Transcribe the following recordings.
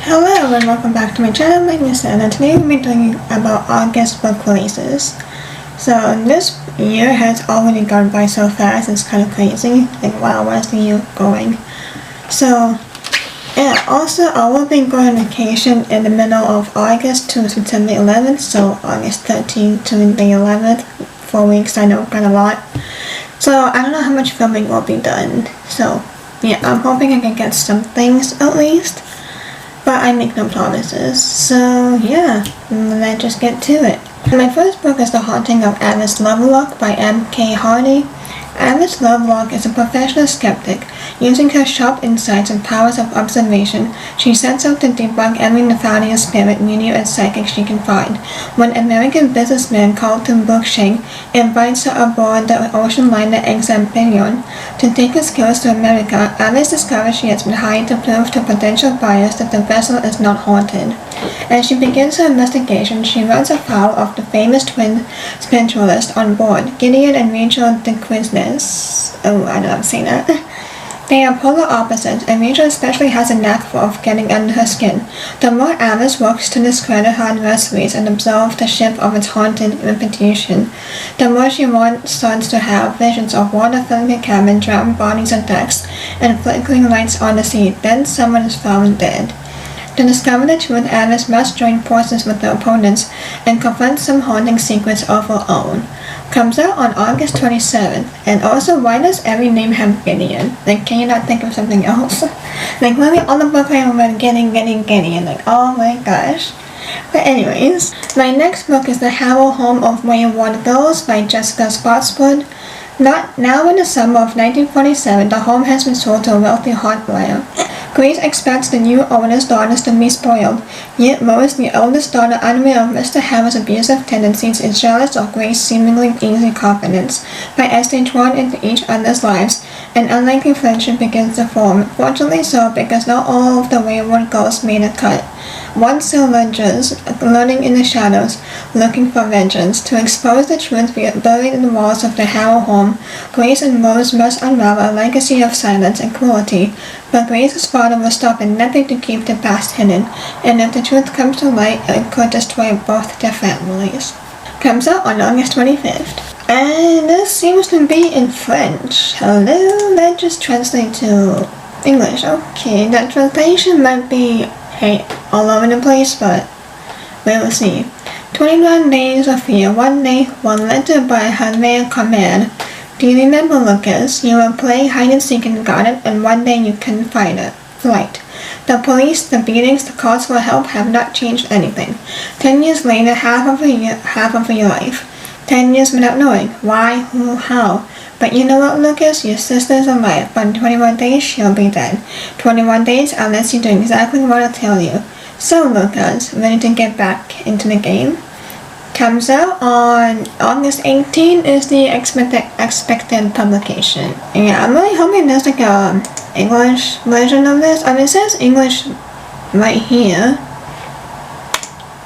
Hello and welcome back to my channel. My name is Anna. Today we'll be talking about August book releases. So this year has already gone by so fast, it's kind of crazy. Like wow, where's the year going? So yeah, also I will be going on vacation in the middle of August to September 11th, so August 13th to the 11th, 4 weeks. I know, kind of a lot. So I don't know how much filming will be done. So yeah, I'm hoping I can get some things at least. But I make no promises, so yeah, let's just get to it. My first book is The Haunting of Alice Lovelock by M.K. Hardy. Alice Lovelock is a professional skeptic. Using her sharp insights and powers of observation, she sets out to debunk every nefarious spirit, medium, and psychic she can find. When an American businessman called to Brookshank invites her aboard the ocean liner Exampion to take her skills to America, Alice discovers she has been hired to prove to potential buyers that the vessel is not haunted. As she begins her investigation, she runs afoul of the famous twin spiritualists on board, Gideon and Rachel de Quiznes. Oh, I know I'm saying that. They are polar opposites, and Rachel especially has a knack of getting under her skin. The more Alice works to discredit her adversaries and absolve the ship of its haunted reputation, the more she starts to have visions of water filling the cabin, drowned bodies on decks, and flickering lights on the sea. Then someone is found dead. To discover the truth, Alice must join forces with her opponents and confront some haunting secrets of her own. Comes out on August 27th. And also, why does every name have Gideon? Like, can you not think of something else? Like, literally all the book I remember Gideon. Like, oh my gosh. But anyways, my next book is The Harrow Home of Wayward Girls by Jessica Spotswood. Now in the summer of 1947, the home has been sold to a wealthy heart buyer. Grace expects the new owner's daughters to be spoiled, yet Rose, the eldest daughter, unaware of Mr. Harrow's abusive tendencies, is jealous of Grace's seemingly easy confidence. But as they drawn into each other's lives, an unlikely friendship begins to form. Fortunately so, because not all of the wayward girls made a cut. One still lurches, lurking in the shadows, looking for vengeance. To expose the truth buried in the walls of the Harrow home, Grace and Rose must unravel a legacy of silence and cruelty. But Grace's father will stop at nothing to keep the past hidden, and if the truth comes to light, it could destroy both their families. Comes out on August 25th. And this seems to be in French. Hello, let's just translate to English. Okay, that translation might be all over the place, but we will see. 21 days of fear. One day, one letter by Javier Command. Do you remember, Lucas? You were playing hide and seek in the garden, and one day you couldn't find it. Flight. The police, the beatings, the calls for help have not changed anything. 10 years later, half of your life. 10 years without knowing. Why, who, how. But you know what, Lucas? Your sister's alive, but in 21 days, she'll be dead. 21 days unless you do exactly what I tell you. So, Lucas, ready to get back into the game? Comes out on August 18th is the expected publication. Yeah, I'm really hoping there's like a English version of this. I mean, it says English right here.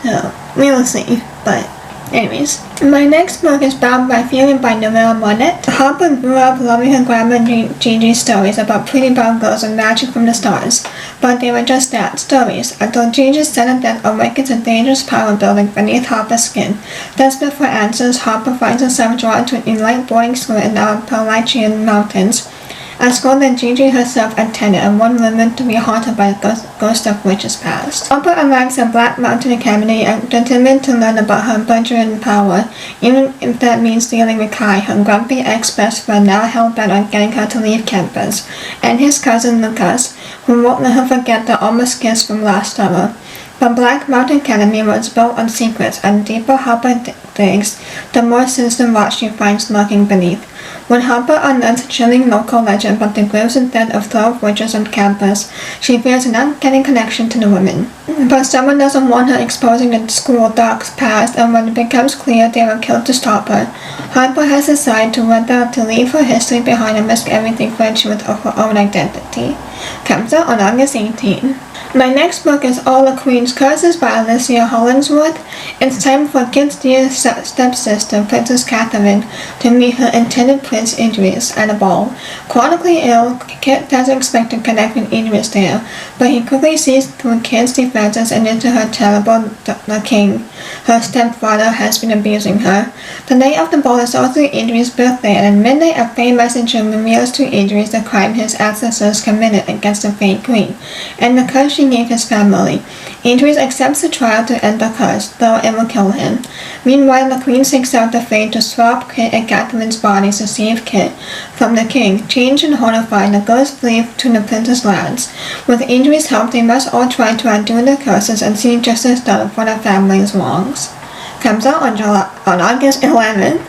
So, we will see, but anyways, my next book is Bound by Feeling by Noelle Monette. Harper grew up loving her grandma Gigi's stories about pretty brown girls and magic from the stars. But they were just that, stories, until Gigi's sudden death awakens a dangerous power building beneath Harper's skin. Desperate for answers, Harper finds herself drawn to an elite boarding school in the Appalachian Mountains. A school that Gigi herself attended and one woman to be haunted by the ghost of witches past. Harper arrives at Black Mountain Academy and determined to learn about her burgeoning power, even if that means dealing with Kai, her grumpy ex-best friend now hell-bent on getting her to leave campus, and his cousin Lucas, who won't let her forget the almost kiss from last summer. But Black Mountain Academy was built on secrets, and the deeper Harper digs, the more sinister rot she finds lurking beneath. When Harper unearths a chilling local legend about the graves and death of 12 witches on campus, she fears an uncanny connection to the women. But someone doesn't want her exposing the school dark past, and when it becomes clear they were killed to stop her, Harper has decided to whether to leave her history behind and risk everything for the truth of her own identity. Comes out on August 18th. My next book is All the Queen's Curses by Alicia Hollingsworth. It's time for Kit's dear stepsister, Princess Catherine, to meet her intended Prince Idris at a ball. Chronically ill, Kit doesn't expect to connect with Idris there, but he quickly sees through Kit's defenses and into her terrible the king. Her stepfather has been abusing her. The night of the ball is also Idris' birthday, and at midnight a fey messenger reveals to Idris the crime his ancestors committed against the fake queen, and the curse she gave his family. Idris accepts the trial to end the curse, though it will kill him. Meanwhile, the queen seeks out the fae to swap Kit and Catherine's bodies to save Kit from the king. Changed and horrified, the girls flee to the prince's lands. With Idris' help, they must all try to undo the curses and see justice done for their family's wrongs. Comes out on August 11th.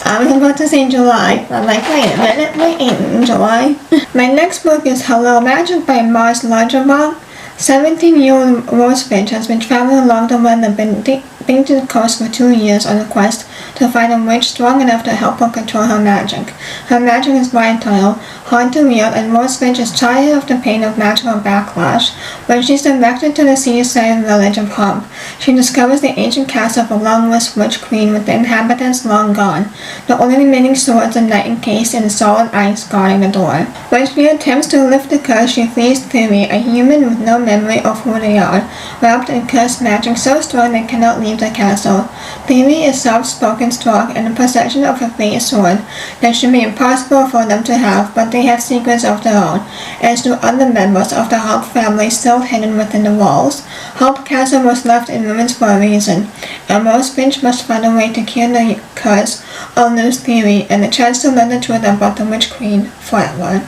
I was about to say July. I'm like, wait a minute, we ain't in July. My next book is Hello Magic by Mars Largerbaum. 17-year-old Rosefinch has been traveling along the weather, been to the coast for 2 years on a quest to find a witch strong enough to help her control her magic. Her magic is volatile, hard to wield, and Rosefinch is tired of the pain of magical backlash. When she's directed to the seaside village of Hump, she discovers the ancient castle of a long-lost witch queen with the inhabitants long gone. The only remaining swords are night encased in solid ice guarding the door. When she attempts to lift the curse, she flees Theory, a human with no memory of who they are, wrapped in cursed magic so strong they cannot leave the castle. Theory is soft-spoken, strong, and in possession of a fate sword that should be impossible for them to have, but they have secrets of their own, as do other members of the Hump family still hidden within the walls. Hump Castle was left in ruins for a reason, and Rosefinch must find a way to cure the curse or lose Theory and the chance to learn the truth about the Witch Queen forever.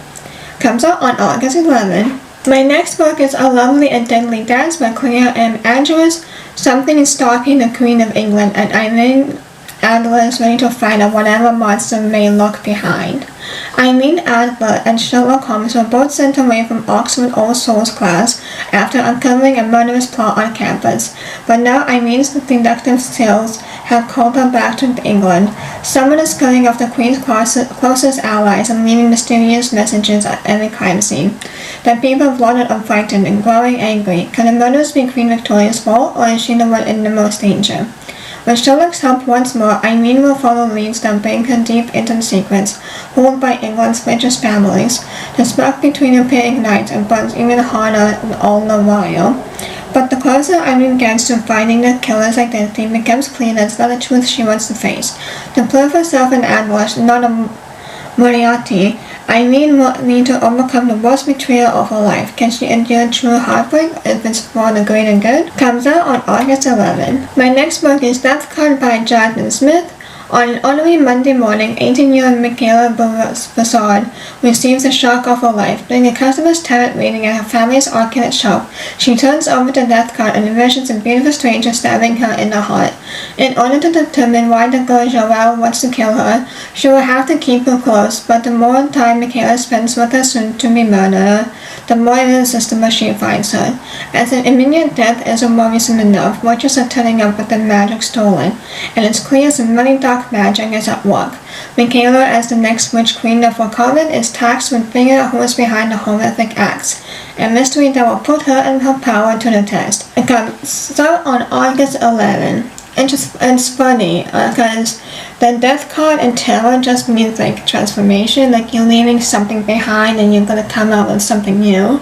Comes out on August 11th. My next book is A Lovely and Deadly Dance by Claire M. Andrews. Something is stalking the Queen of England, and Eileen Adler is ready to fight out whatever monster may lurk behind. Eileen Adler and Sherlock Holmes were both sent away from Oxford All Souls class after uncovering a murderous plot on campus, but now Eileen's deductive skills have called her back to England. Someone is killing off the Queen's closest allies and leaving mysterious messages at every crime scene. The people are bloated and frightened and growing angry. Can the murders be Queen Victoria's fault, or is she the one in the most danger? With Sherlock's help once more, Eileen will follow leads that bring her deep into the secrets held by England's richest families. The spark between them ignites and burns even harder all the while. But the closer Eileen gets to finding the killer's identity, it becomes clear that it's not the truth she wants to face. To prove herself an ambush, not a Moriarty, Eileen will need to overcome the worst betrayal of her life. Can she endure true heartbreak if it's for the greater good? Comes out on August 11th. My next book is Death Card by Jonathan Smith. On an ordinary Monday morning, 18-year-old Michaela Broussard receives the shock of her life. During a customer's tarot reading at her family's arcade shop, she turns over the death card and envisions a beautiful stranger stabbing her in the heart. In order to determine why the girl Joelle wants to kill her, she will have to keep her close, but the more time Michaela spends with her soon-to-be murderer, the more irresistible she finds her. As an immediate death isn't worrisome enough, witches are turning up with the magic stolen, and it's clear some really dark magic is at work. Michaela, as the next witch queen of Wakanda, is tasked with figuring out who is behind the horrific acts, a mystery that will put her and her power to the test. It comes out on August 11th. It's funny because the death card in tarot just means like transformation, like you're leaving something behind and you're gonna come out with something new.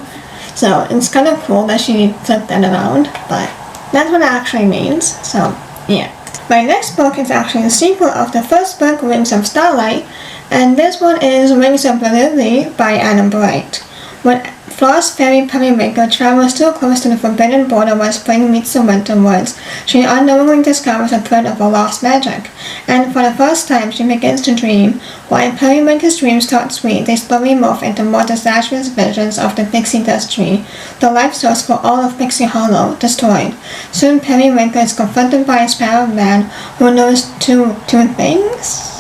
So it's kind of cool that she flipped that around, but that's what it actually means. So yeah. My next book is actually the sequel of the first book, Wings of Starlight, and this one is Wings of Validity by Anna Bright. When Floss Fairy Periwinkle travels too close to the forbidden border where spring meets the winter woods, she unknowingly discovers a thread of a lost magic, and for the first time she begins to dream. While Periwinkle's dreams start sweet, they slowly morph into more disastrous visions of the pixie dust tree, the life source for all of Pixie Hollow, destroyed. Soon Periwinkle is confronted by a sparrow man who knows two things?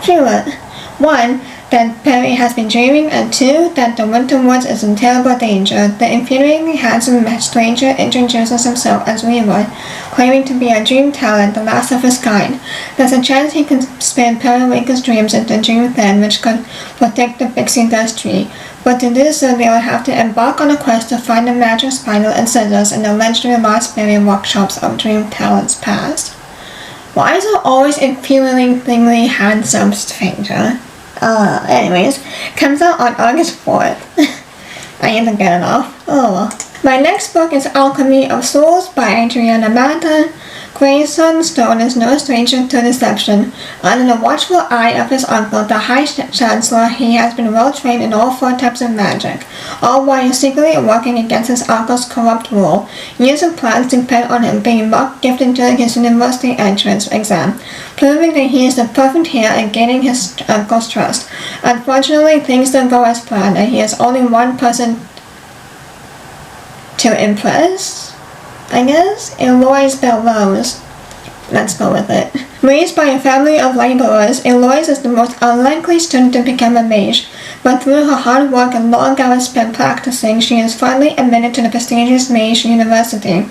Sure. One, that Perry has been dreaming, and two, that the winter woods is in terrible danger. The infuriatingly handsome stranger introduces himself as Weaver, claiming to be a dream talent, the last of his kind. There's a chance he can spin Periwinkle's dreams into a dream thread which could protect the pixie dust tree. But to do so, they would have to embark on a quest to find the magic spindle and scissors in the legendary Lost Berry workshops of Dream Talents past. Why is it always infuriatingly handsome stranger? Anyways, comes out on August 4th. I need to get it off. Oh. My next book is Alchemy of Souls by Adriana Mata. Grayson Stone is no stranger to deception. Under the watchful eye of his uncle, the High Chancellor, he has been well trained in all 4 types of magic, all while secretly working against his uncle's corrupt rule. Years of plans depend on him being mock gifted during his university entrance exam, proving that he is the perfect heir and gaining his uncle's trust. Unfortunately, things don't go as planned, and he has only one person to impress, I guess? Eloise Belrose. Let's go with it. Raised by a family of laborers, Eloise is the most unlikely student to become a mage, but through her hard work and long hours spent practicing, she is finally admitted to the prestigious Mage University,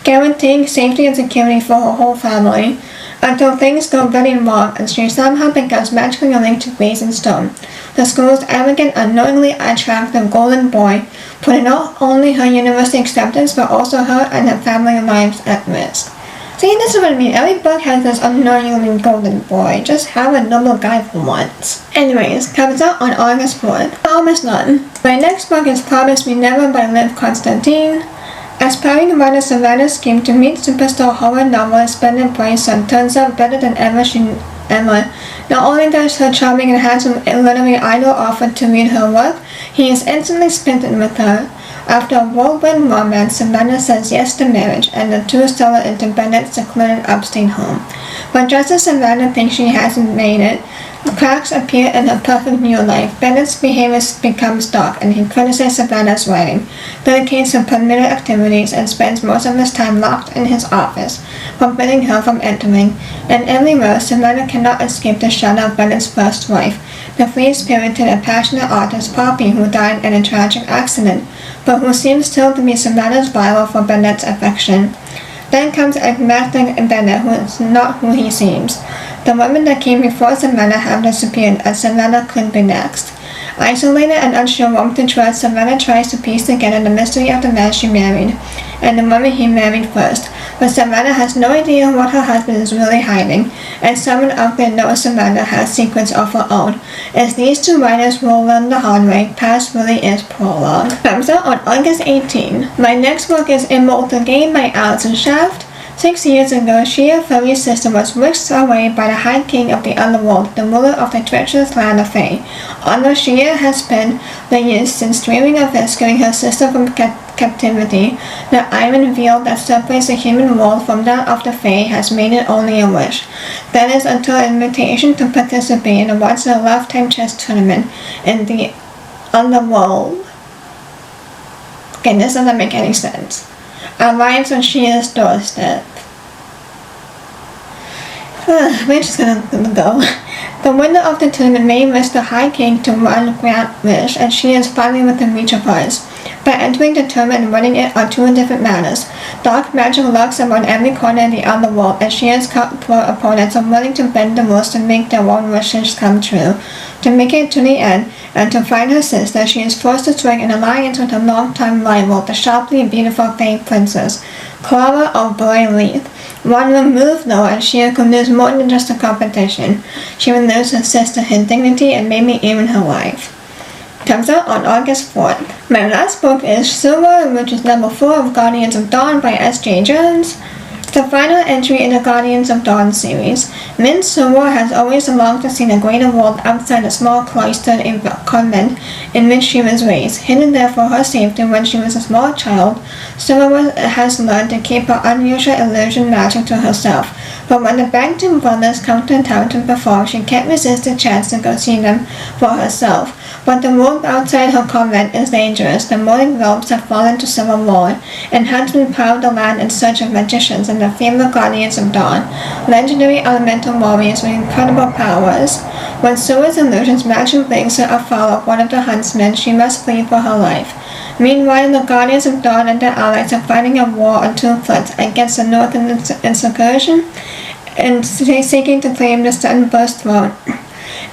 guaranteeing safety and security for her whole family, until things go very wrong and she somehow becomes magically linked to Grayson Stone, the school's arrogant, unknowingly attractive golden boy, putting not only her university acceptance but also her and her family lives at risk. See, this is what I mean. Every book has this unknowingly golden boy. Just have a normal guy for once. Anyways, comes out on August 4th. Almost done. My next book is Promise Me Never by Liv Constantine. Aspiring writer Savannah scheme to meet superstar horror novelist Bennett Bryson turns out better than ever. Not only does her charming and handsome literary idol offer to read her work, he is instantly smitten with her. After a whirlwind romance, Savannah says yes to marriage, and the two settle into Bennett's secluded upstate home. But just as Savannah thinks she hasn't made it, cracks appear in her perfect new life. Bennett's behavior becomes dark, and he criticizes Savannah's writing, dedicates her permitted activities, and spends most of his time locked in his office, forbidding her from entering. And everywhere, Savannah cannot escape the shadow of Bennett's first wife, the free-spirited and passionate artist Poppy, who died in a tragic accident, but who seems still to be Savannah's rival for Bennett's affection. Then comes enigmatic Bennett, who is not who he seems. The women that came before Savannah have disappeared, and Savannah could be next. Isolated and unsure whom to trust, Savannah tries to piece together the mystery of the man she married, and the woman he married first. But Savannah has no idea what her husband is really hiding, and someone out there knows Savannah has secrets of her own. As these two writers will learn the hard way, past really is prologue. Comes out on August 18. My next book is Immortal Game by Alison Shaft. 6 years ago, Shia Fairy's sister was whisked away by the High King of the Underworld, the ruler of the treacherous land of Fae. Although Shia has spent the years since dreaming of rescuing her sister from captivity, the iron veil that separates the human world from that of the Fae has made it only a wish. That is until an invitation to participate in a once-in-a-lifetime chess tournament in the Underworld. Okay, this doesn't make any sense. Arrives on Shia's doorstep. We're just gonna go. The winner of the tournament may wish the High King to one grand wish, and she is finally within reach of hers. By entering the tournament and winning it are 2 different matters. Dark magic lurks around every corner in the underworld, and Shia's cutthroat opponents are willing to bend the rules to make their own wishes come true. To make it to the end, and to find her sister, she is forced to strike an alliance with her longtime rival, the sharply beautiful Fae princess, Clara of Leith. One remove though, and Shia could lose more than just a competition. She would lose her sister, her dignity, and maybe even her life. Comes out on August 4th. My last book is Silver, which is number 4 of Guardians of Dawn by S.J. Jones. The final entry in the Guardians of Dawn series. Min Silver has always longed to see the greater world outside the small cloistered convent in which she was raised. Hidden there for her safety when she was a small child, Silver has learned to keep her unusual illusion magic to herself. But when the Bagton brothers come to town to perform, she can't resist the chance to go see them for herself. But the world outside her convent is dangerous. The morning robes have fallen to civil war, and huntsmen prowl the land in search of magicians and the fabled Guardians of Dawn, legendary elemental warriors with incredible powers. When Silver's illusions magically brings her afoul of one of the huntsmen, she must flee for her life. Meanwhile, the Guardians of Dawn and their allies are fighting a war on 2 fronts against the Northern Insurrection and seeking to claim the Sunburst throne.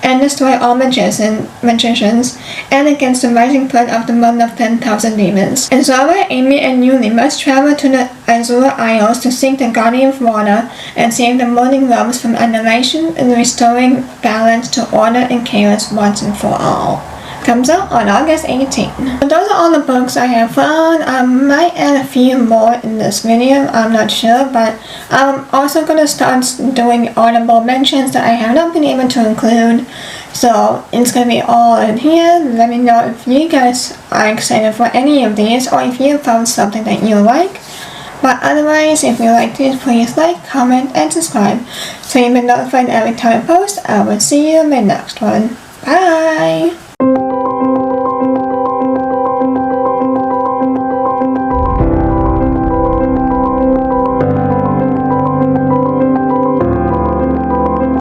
and destroy all magicians, and against the rising flood of the mother of 10,000 demons. And Zora, Amy, and Yuli must travel to the Azure Isles to seek the Guardian of Water and save the Morning Realms from annihilation and restoring balance to order and chaos once and for all. Comes out on August 18th. Those are all the books I have found. I might add a few more in this video, I'm not sure, but I'm also going to start doing audible mentions that I have not been able to include, so it's going to be all in here. Let me know if you guys are excited for any of these, or if you found something that you like. But otherwise, if you like this, please like, comment, and subscribe so you'll be notified every time I post. I will see you in my next one. Bye!